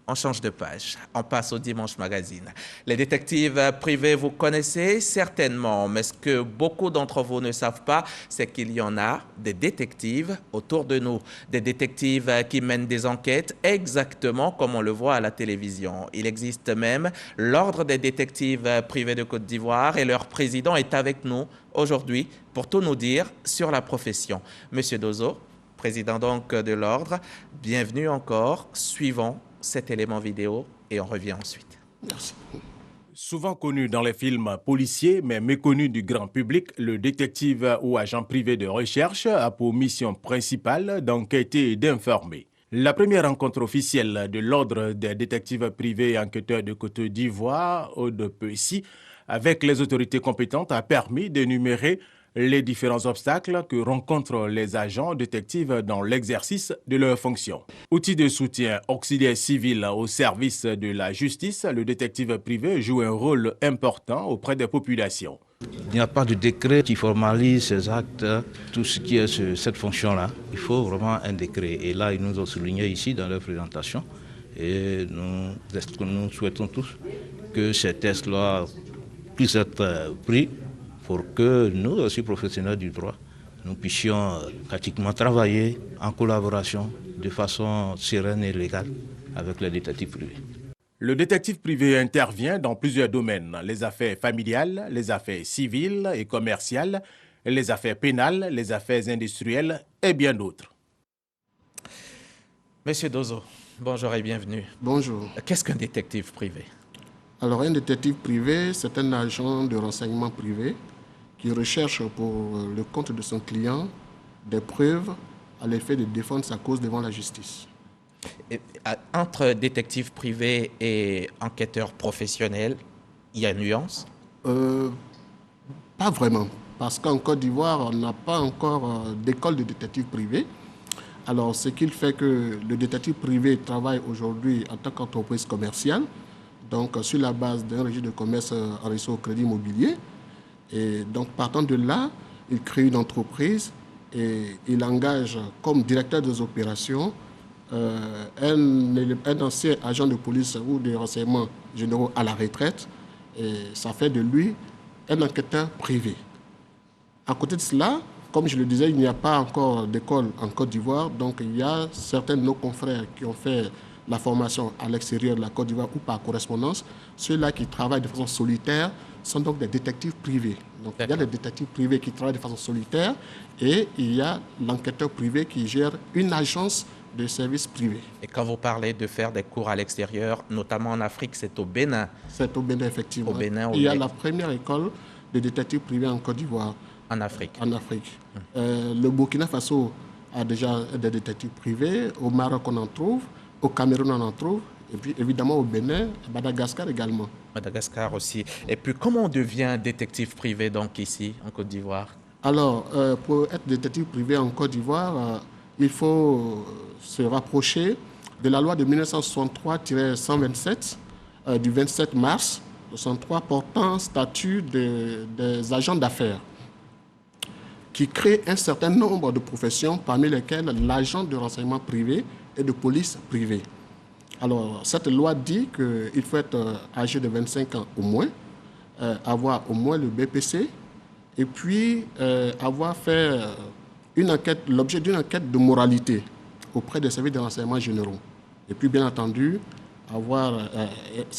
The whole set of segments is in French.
On change de page, on passe au Dimanche Magazine. Les détectives privés, vous connaissez certainement, mais ce que beaucoup d'entre vous ne savent pas, c'est qu'il y en a des détectives autour de nous. Des détectives qui mènent des enquêtes exactement comme on le voit à la télévision. Il existe même l'Ordre des détectives privés de Côte d'Ivoire et leur président est avec nous aujourd'hui pour tout nous dire sur la profession. Monsieur Dozo, président donc de l'Ordre, bienvenue encore. Suivons cet élément vidéo et on revient ensuite. Merci. Souvent connu dans les films policiers, mais méconnu du grand public, le détective ou agent privé de recherche a pour mission principale d'enquêter et d'informer. La première rencontre officielle de l'Ordre des détectives privés et enquêteurs de Côte d'Ivoire, ODPECI, avec les autorités compétentes a permis d'énumérer les différents obstacles que rencontrent les agents détectives dans l'exercice de leurs fonctions. Outil de soutien auxiliaire civil au service de la justice, le détective privé joue un rôle important auprès des populations. Il n'y a pas de décret qui formalise ces actes, tout ce qui est cette fonction-là. Il faut vraiment un décret. Et là, ils nous ont souligné ici dans leur présentation. Et nous souhaitons tous que ces tests-là puissent être pris pour que nous aussi, professionnels du droit, nous puissions pratiquement travailler en collaboration de façon sereine et légale avec les détectives privés. Le détective privé intervient dans plusieurs domaines, les affaires familiales, les affaires civiles et commerciales, les affaires pénales, les affaires industrielles et bien d'autres. Monsieur Dozo, bonjour et bienvenue. Bonjour. Qu'est-ce qu'un détective privé? Alors, un détective privé, c'est un agent de renseignement privé qui recherche pour le compte de son client des preuves à l'effet de défendre sa cause devant la justice. Et, entre détective privé et enquêteur professionnel, il y a une nuance? Pas vraiment, parce qu'en Côte d'Ivoire, on n'a pas encore d'école de détective privé. Alors, ce qui fait que le détective privé travaille aujourd'hui en tant qu'entreprise commerciale, donc sur la base d'un registre de commerce enregistré au crédit immobilier. Et donc, partant de là, il crée une entreprise et il engage comme directeur des opérations un ancien agent de police ou de renseignement généraux à la retraite. Et ça fait de lui un enquêteur privé. À côté de cela, comme je le disais, il n'y a pas encore d'école en Côte d'Ivoire. Donc, il y a certains de nos confrères qui ont fait la formation à l'extérieur de la Côte d'Ivoire ou par correspondance. Ceux-là qui travaillent de façon solitaire sont donc des détectives privés. Donc, il y a des détectives privés qui travaillent de façon solitaire et il y a l'enquêteur privé qui gère une agence de services privés. Et quand vous parlez de faire des cours à l'extérieur, notamment en Afrique, c'est au Bénin? C'est au Bénin, effectivement. Au Bénin, il y a la première école de détectives privés en Côte d'Ivoire. En Afrique? En Afrique. Le Burkina Faso a déjà des détectives privés. Au Maroc, on en trouve. Au Cameroun, on en trouve. Et puis, évidemment, au Bénin, à Madagascar également. Madagascar aussi. Et puis, comment on devient détective privé, donc, ici, en Côte d'Ivoire? Alors, pour être détective privé en Côte d'Ivoire, il faut se rapprocher de la loi de 1963-127 du 27 mars 1963 portant statut des agents d'affaires, qui crée un certain nombre de professions, parmi lesquelles l'agent de renseignement privé et de police privée. Alors, cette loi dit qu'il faut être âgé de 25 ans au moins, avoir au moins le BPC, et puis avoir fait l'objet d'une enquête de moralité auprès des services de renseignement généraux. Et puis, bien entendu,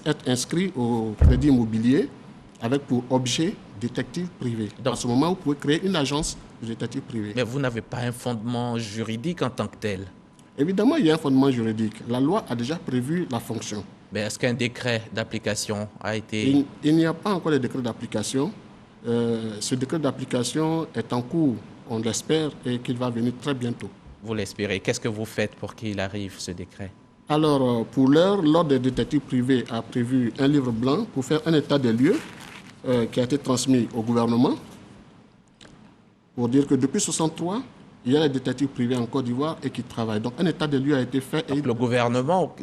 être inscrit au crédit immobilier avec pour objet détective privé. Donc, à ce moment, vous pouvez créer une agence de détective privé. Mais vous n'avez pas un fondement juridique en tant que tel? Évidemment, il y a un fondement juridique. La loi a déjà prévu la fonction. Mais est-ce qu'un décret d'application a été... Il n'y a pas encore de décret d'application. Ce décret d'application est en cours, on l'espère, et qu'il va venir très bientôt. Vous l'espérez. Qu'est-ce que vous faites pour qu'il arrive, ce décret? Alors, pour l'heure, l'Ordre des détectives privés a prévu un livre blanc pour faire un état des lieux qui a été transmis au gouvernement pour dire que depuis 1963, il y a des détectives privés en Côte d'Ivoire et qui travaillent. Donc, un état des lieux a été fait. Donc, le gouvernement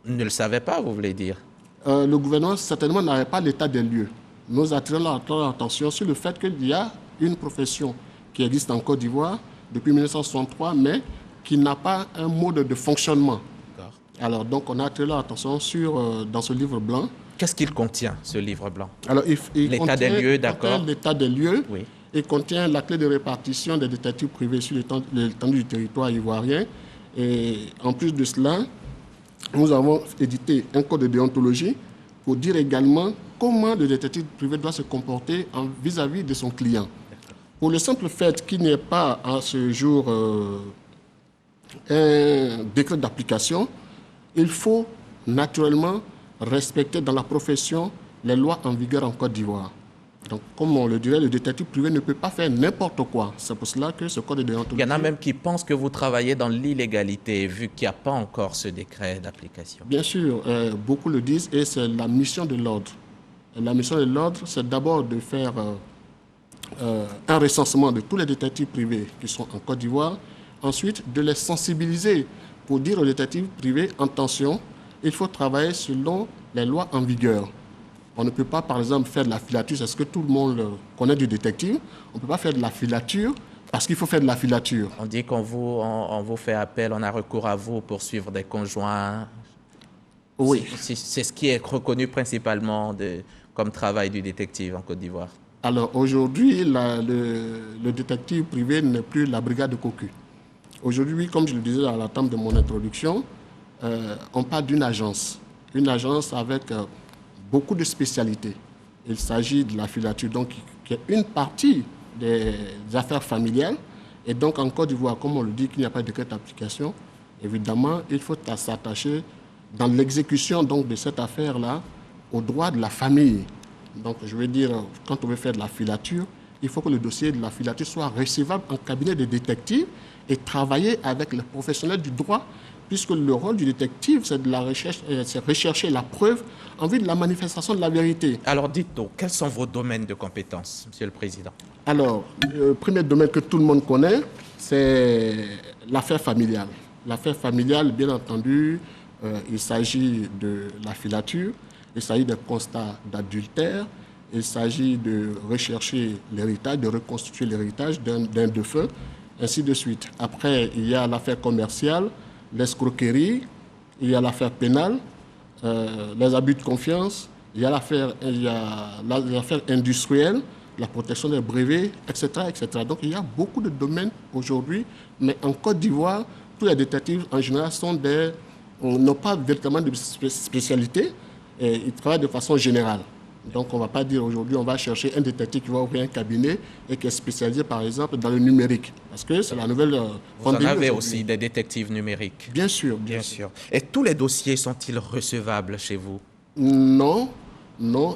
ne le savait pas, vous voulez dire? Le gouvernement, certainement, n'avait pas l'état des lieux. Nous attirons leur attention sur le fait qu'il y a une profession qui existe en Côte d'Ivoire depuis 1963, mais qui n'a pas un mode de fonctionnement. Alors, donc, on a attiré leur attention dans ce livre blanc. Qu'est-ce qu'il contient, ce livre blanc? Alors, l'état des lieux, d'accord. L'état des lieux. Oui. Il contient la clé de répartition des détectives privés sur l'étendue du territoire ivoirien. Et en plus de cela, nous avons édité un code de déontologie pour dire également comment le détective privé doit se comporter vis-à-vis de son client. Pour le simple fait qu'il n'y ait pas à ce jour un décret d'application, il faut naturellement respecter dans la profession les lois en vigueur en Côte d'Ivoire. Donc, comme on le dirait, le détective privé ne peut pas faire n'importe quoi. C'est pour cela que ce code de déontologie... Il y en a même qui pensent que vous travaillez dans l'illégalité, vu qu'il n'y a pas encore ce décret d'application. Bien sûr, beaucoup le disent, et c'est la mission de l'ordre. La mission de l'ordre, c'est d'abord de faire un recensement de tous les détectives privés qui sont en Côte d'Ivoire. Ensuite, de les sensibiliser pour dire aux détectives privés, attention, il faut travailler selon les lois en vigueur. On ne peut pas, par exemple, faire de la filature. C'est ce que tout le monde connaît du détective. On ne peut pas faire de la filature parce qu'il faut faire de la filature. On dit qu'on vous fait appel, on a recours à vous pour suivre des conjoints. Oui. C'est ce qui est reconnu principalement comme travail du détective en Côte d'Ivoire. Alors aujourd'hui, le détective privé n'est plus la brigade de cocu. Aujourd'hui, comme je le disais à la table de mon introduction, on parle d'une agence avec beaucoup de spécialités. Il s'agit de la filature, donc qui est une partie des affaires familiales. Et donc en Côte d'Ivoire, comme on le dit, qu'il n'y a pas de décret d'application, évidemment, il faut s'attacher dans l'exécution donc de cette affaire-là aux droits de la famille. Donc je veux dire, quand on veut faire de la filature, il faut que le dossier de la filature soit recevable en cabinet de détective et travailler avec les professionnels du droit, puisque le rôle du détective, c'est de la recherche, c'est rechercher la preuve en vue de la manifestation de la vérité. Alors dites-nous, quels sont vos domaines de compétences, Monsieur le Président? Alors, le premier domaine que tout le monde connaît, c'est l'affaire familiale. L'affaire familiale, bien entendu, il s'agit de la filature, il s'agit des constats d'adultère, il s'agit de rechercher l'héritage, de reconstituer l'héritage d'un défunt, ainsi de suite. Après, il y a l'affaire commerciale, l'escroquerie, il y a l'affaire pénale, les abus de confiance, il y a l'affaire industrielle, la protection des brevets, etc., etc. Donc il y a beaucoup de domaines aujourd'hui, mais en Côte d'Ivoire, tous les détectives en général n'ont pas véritablement de spécialité, et ils travaillent de façon générale. Donc on ne va pas dire aujourd'hui on va chercher un détective qui va ouvrir un cabinet et qui est spécialisé par exemple dans le numérique. Parce que c'est la nouvelle... Vous en avez aussi des détectives numériques? Bien sûr. Bien sûr. Et tous les dossiers sont-ils recevables chez vous? Non,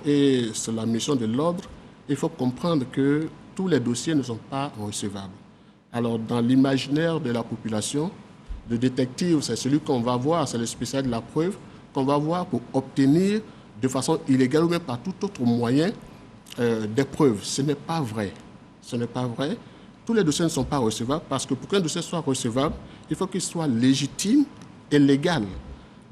et c'est la mission de l'ordre. Il faut comprendre que tous les dossiers ne sont pas recevables. Alors dans l'imaginaire de la population, le détective c'est celui qu'on va voir, c'est le spécialiste de la preuve, qu'on va voir pour obtenir de façon illégale ou même par tout autre moyen des preuves. Ce n'est pas vrai. Ce n'est pas vrai. Tous les dossiers ne sont pas recevables parce que pour qu'un dossier soit recevable, il faut qu'il soit légitime et légal.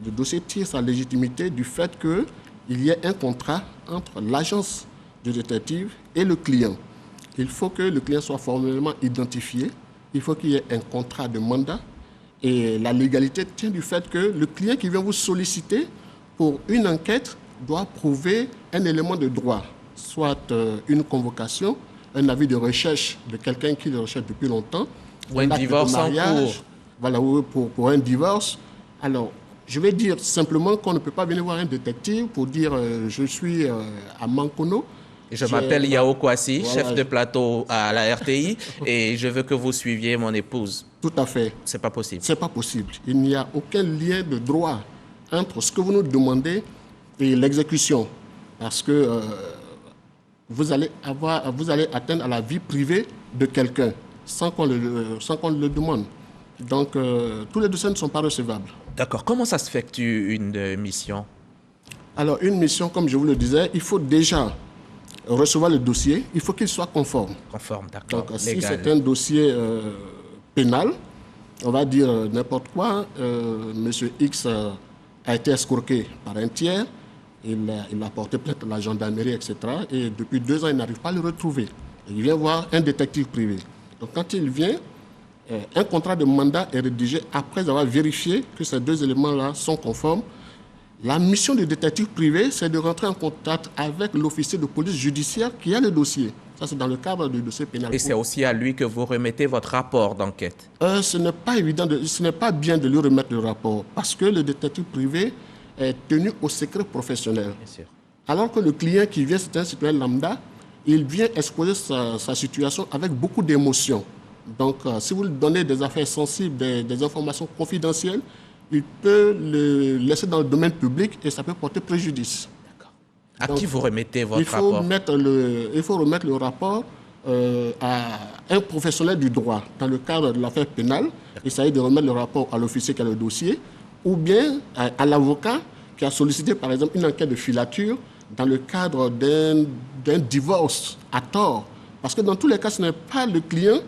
Le dossier tire sa légitimité du fait qu'il y ait un contrat entre l'agence du détective et le client. Il faut que le client soit formellement identifié. Il faut qu'il y ait un contrat de mandat. Et la légalité tient du fait que le client qui vient vous solliciter pour une enquête doit prouver un élément de droit, soit une convocation, un avis de recherche de quelqu'un qui le recherche depuis longtemps, ou un divorce en cours. Voilà, pour un divorce. Alors, je vais dire simplement qu'on ne peut pas venir voir un détective pour dire je suis à Mankono. Je m'appelle Yao Kwasi, voilà, chef de plateau à la RTI, et je veux que vous suiviez mon épouse. Tout à fait. C'est pas possible. C'est pas possible. Il n'y a aucun lien de droit entre ce que vous nous demandez et l'exécution, parce que vous allez atteindre à la vie privée de quelqu'un sans qu'on le demande. Donc, tous les dossiers ne sont pas recevables. D'accord. Comment ça se fait une mission? Alors, une mission, comme je vous le disais, il faut déjà recevoir le dossier, il faut qu'il soit conforme. Conforme, d'accord. Donc, si c'est un dossier pénal, on va dire n'importe quoi, Monsieur X a été escroqué par un tiers, il a porté plainte à la gendarmerie, etc. Et depuis 2 ans, il n'arrive pas à le retrouver. Il vient voir un détective privé. Donc quand il vient, Un contrat de mandat est rédigé après avoir vérifié que ces deux éléments-là sont conformes. La mission du détective privé, c'est de rentrer en contact avec l'officier de police judiciaire qui a le dossier. Ça, c'est dans le cadre du dossier pénal. Et c'est aussi à lui que vous remettez votre rapport d'enquête. Ce n'est pas évident, ce n'est pas bien de lui remettre le rapport parce que le détective privé est tenu au secret professionnel. Bien sûr. Alors que le client qui vient, c'est un citoyen lambda, il vient exposer sa situation avec beaucoup d'émotions. Donc, si vous lui donnez des affaires sensibles, des informations confidentielles, il peut le laisser dans le domaine public et ça peut porter préjudice. À Donc, qui vous remettez votre il faut rapport? remettre le rapport à un professionnel du droit. Dans le cadre de l'affaire pénale, il s'agit de remettre le rapport à l'officier qui a le dossier ou bien à l'avocat qui a sollicité, par exemple, une enquête de filature dans le cadre d'un divorce à tort. Parce que dans tous les cas, ce n'est pas le client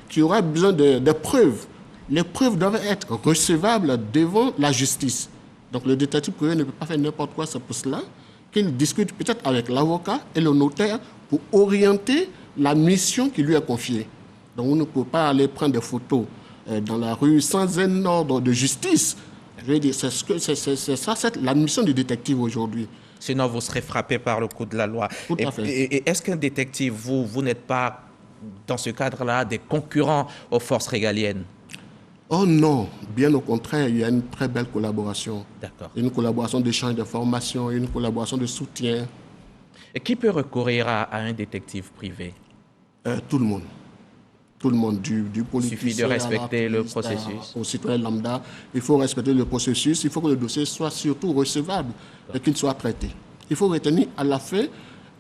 qui aura besoin de preuves. Les preuves doivent être recevables devant la justice. Donc le détective privé ne peut pas faire n'importe quoi, c'est pour cela qu'il discute peut-être avec l'avocat et le notaire pour orienter la mission qui lui est confiée. Donc on ne peut pas aller prendre des photos dans la rue sans un ordre de justice. Je veux dire, c'est la mission du détective aujourd'hui. Sinon, vous serez frappé par le coup de la loi. Tout à fait. Et est-ce qu'un détective, vous n'êtes pas, dans ce cadre-là, des concurrents aux forces régaliennes? Oh non, bien au contraire, il y a une très belle collaboration. D'accord. Une collaboration d'échange d'informations, une collaboration de soutien. Et qui peut recourir à un détective privé? Tout le monde. Tout le monde, du politicien. Il suffit de respecter le l'artiste, processus. au citoyen lambda. Il faut respecter le processus. Il faut que le dossier soit surtout recevable et qu'il soit traité. Il faut retenir à la fin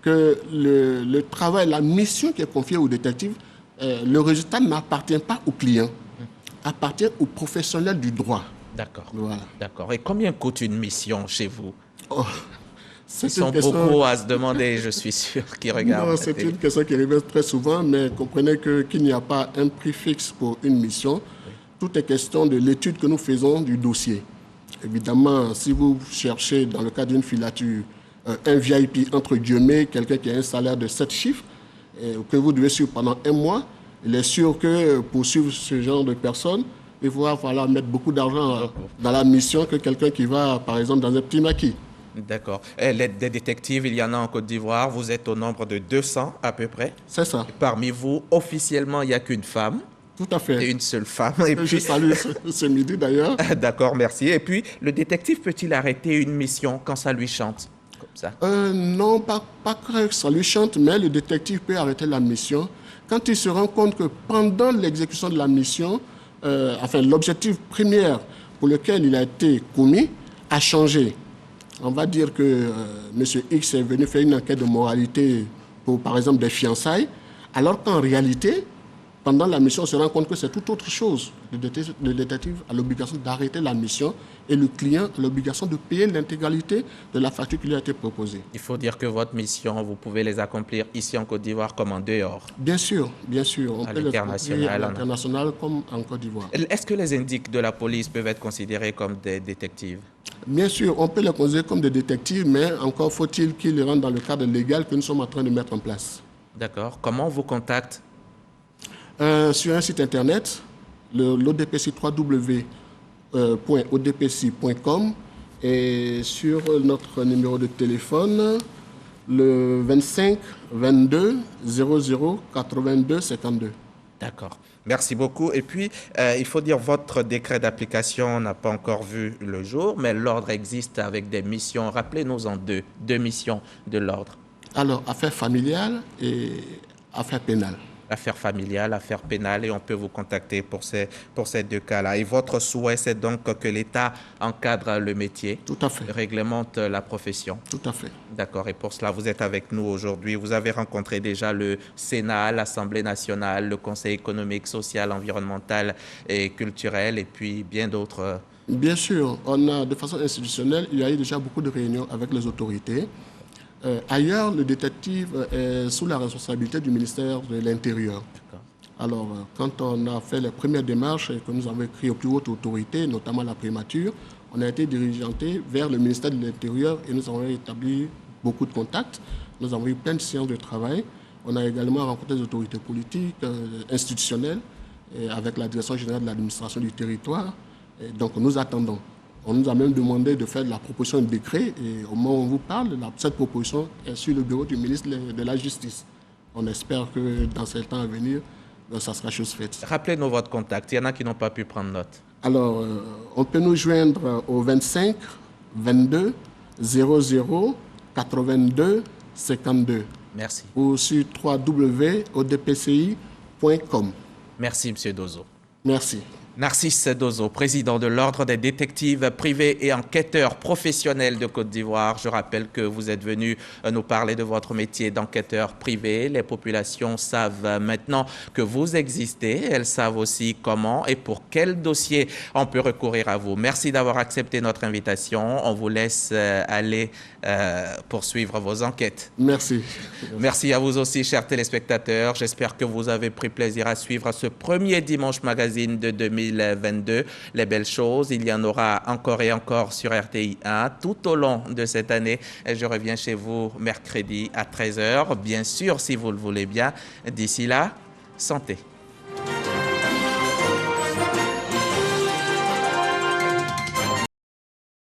que le travail, la mission qui est confiée au détective, le résultat n'appartient pas au client, appartient aux professionnels du droit. D'accord. Voilà. D'accord. Et combien coûte une mission chez vous? Oh, Ils sont beaucoup à se demander, je suis sûr, qui regardent. Non, c'est une question qui revient très souvent, mais comprenez qu'il n'y a pas un prix fixe pour une mission. Tout est question de l'étude que nous faisons du dossier. Évidemment, si vous cherchez dans le cadre d'une filature un VIP entre guillemets, quelqu'un qui a un salaire de 7 chiffres, que vous devez suivre pendant un mois, il est sûr que pour suivre ce genre de personnes, il va falloir mettre beaucoup d'argent dans la mission que quelqu'un qui va, par exemple, dans un petit maquis. D'accord. Des détectives, il y en a en Côte d'Ivoire. Vous êtes au nombre de 200 à peu près. C'est ça. Et parmi vous, officiellement, il n'y a qu'une femme. Tout à fait. Et une seule femme. Et Je salue ce midi d'ailleurs. D'accord, merci. Et puis, le détective peut-il arrêter une mission quand ça lui chante comme ça? Non, pas que ça lui chante, mais le détective peut arrêter la mission quand il se rend compte que pendant l'exécution de la mission, l'objectif premier pour lequel il a été commis a changé. On va dire que M. X est venu faire une enquête de moralité pour, par exemple, des fiançailles, alors qu'en réalité, pendant la mission, on se rend compte que c'est tout autre chose. Le détective a l'obligation d'arrêter la mission et le client a l'obligation de payer l'intégralité de la facture qui lui a été proposée. Il faut dire que votre mission, vous pouvez les accomplir ici en Côte d'Ivoire comme en dehors. Bien sûr, bien sûr. On À peut les accomplir à l'international. l'international comme en Côte d'Ivoire. Est-ce que les indices de la police peuvent être considérés comme des détectives? Bien sûr, on peut les considérer comme des détectives, mais encore faut-il qu'ils rentrent dans le cadre légal que nous sommes en train de mettre en place. D'accord. Comment on vous contacte? Sur un site internet, l'ODPC www.odpc.com et sur notre numéro de téléphone, le 25 22 00 82 52. D'accord. Merci beaucoup. Et puis, il faut dire, votre décret d'application n'a pas encore vu le jour, mais l'ordre existe avec des missions. Rappelez-nous-en deux missions de l'ordre. Alors, affaires familiales et affaires pénales. Affaires familiales, affaires pénales, et on peut vous contacter pour ces deux cas-là. Et votre souhait, c'est donc que l'État encadre le métier, Tout à fait. réglemente la profession. Tout à fait. D'accord. Et pour cela, vous êtes avec nous aujourd'hui. Vous avez rencontré déjà le Sénat, l'Assemblée nationale, le Conseil économique, social, environnemental et culturel, et puis bien d'autres. Bien sûr, on a, de façon institutionnelle, il y a eu déjà beaucoup de réunions avec les autorités. Ailleurs, le détective est sous la responsabilité du ministère de l'Intérieur. Alors, quand on a fait les premières démarches et que nous avons écrit aux plus hautes autorités, notamment la primature, on a été dirigeanté vers le ministère de l'Intérieur et nous avons établi beaucoup de contacts. Nous avons eu plein de séances de travail. On a également rencontré des autorités politiques, institutionnelles. avec la Direction générale de l'administration du territoire. Et donc nous attendons. On nous a même demandé de faire de la proposition de décret et au moment où on vous parle, cette proposition est sur le bureau du ministre de la Justice. On espère que dans ces temps à venir, ça sera chose faite. Rappelez-nous votre contact. Il y en a qui n'ont pas pu prendre note. Alors, on peut nous joindre au 25 22 00 82 52. Merci. Ou sur www.odpci.com. Merci, M. Dozo. Merci. Narcisse Dozo, président de l'Ordre des détectives privés et enquêteurs professionnels de Côte d'Ivoire. Je rappelle que vous êtes venu nous parler de votre métier d'enquêteur privé. Les populations savent maintenant que vous existez. Elles savent aussi comment et pour quel dossier on peut recourir à vous. Merci d'avoir accepté notre invitation. On vous laisse aller poursuivre vos enquêtes. Merci. Merci à vous aussi, chers téléspectateurs. J'espère que vous avez pris plaisir à suivre ce premier Dimanche Magazine de 2022. Les belles choses, il y en aura encore et encore sur RTI 1 tout au long de cette année. Je reviens chez vous mercredi à 13h, bien sûr, si vous le voulez bien. D'ici là, santé.